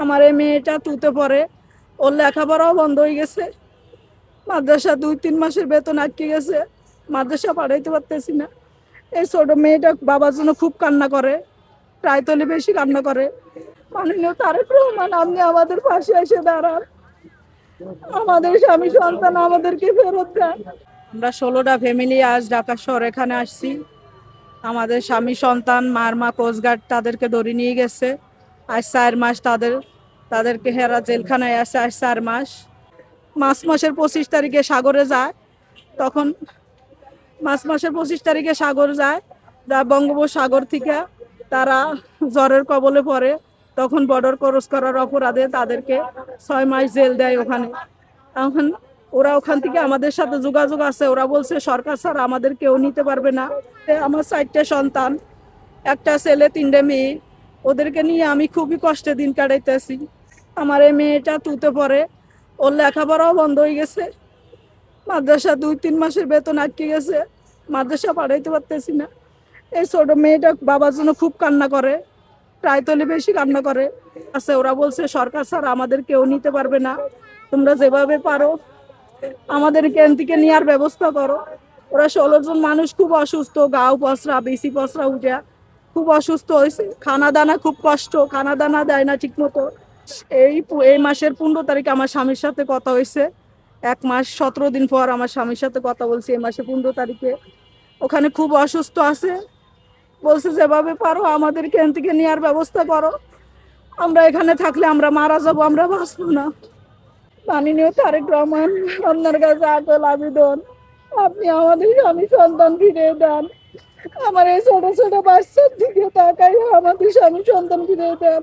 আমার এই মেয়েটা তুতে পড়ে, ওর লেখাপড়াও বন্ধ হয়ে গেছে। মাদ্রাসা 2-3 মাসের বেতন আটকে গেছে, মাদ্রাসা পাঠাইতে পারতেছি না। এই ছোট মেয়েটা বাবার জন্য খুব কান্না করে, প্রায় তলে বেশি কান্না করে। মাননীয় তারেক রহমান, আপনি আমাদের পাশে এসে দাঁড়ান, আমাদের স্বামী সন্তান আমাদেরকে ফেরত দেন। আমরা 16টা ফ্যামিলি আজ ঢাকা শহর এখানে আসছি। আমাদের স্বামী সন্তান, মার মা কোস্টগার্ড তাদেরকে ধরে নিয়ে গেছে। আজ 4 মাস তাদেরকে হেরা জেলখানায় আছে, আজ 4 মাস। মাসের 25 তারিখে সাগরে যায়, তখন মাসের 25 তারিখে সাগর যায়, যা বঙ্গোপসাগর থেকে তারা জ্বরের কবলে পড়ে, তখন বর্ডার ক্রস করার অপরাধে তাদেরকে 6 মাস জেল দেয় ওখানে। এখন ওরা ওখান থেকে আমাদের সাথে যোগাযোগ আছে, ওরা বলছে সরকার স্যার আমাদের কেউ নিতে পারবে না। আমার 4টে সন্তান, একটা ছেলে 3টে মেয়ে, ওদেরকে নিয়ে আমি খুবই কষ্টে দিন কাটাইতেছি। আমার এই মেয়েটা তুতে পড়ে, ওর লেখাপড়াও বন্ধ হয়ে গেছে। মাদ্রাসা 2-3 মাসের বেতন আটকে গেছে, মাদ্রাসা পাঠাইতে পারতেছি না। এই ছোট মেয়েটা বাবার জন্য খুব কান্না করে, প্রায় তলে বেশি কান্না করে। ওরা বলছে সরকার স্যার আমাদের কেউ নিতে পারবে না, তোমরা যেভাবে পারো আমাদের এখান থেকে নেওয়ার ব্যবস্থা করো। ওরা 16 জন মানুষ খুব অসুস্থ, গাও পসরা বেশি পসরা উঠে খুব অসুস্থ হয়েছে। খানা দানা খুব কষ্ট, খানা দানা দেয় না ঠিক মতো। এই মাসের 15 তারিখ আমার স্বামীর সাথে কথা হয়েছে। 1 মাস 17 দিন পর আমার স্বামীর সাথে কথা বলছি, এই মাসে 15 তারিখে। ওখানে খুব অসুস্থ আছে, বলছে যেভাবে পারো আমাদের এখান থেকে নেওয়ার ব্যবস্থা করো, আমরা এখানে থাকলে আমরা মারা যাবো, আমরা বাঁচবো না। মাননীয় তারেক রহমান, আপনার কাছে আকুল আবেদন, আপনি আমাদের স্বামী সন্তান ফিরিয়ে দেন। আমার এই ছোট ছোট বাচ্চার দিকে তাকাই আমাদের স্বামী সন্তান ফিরিয়ে দেন।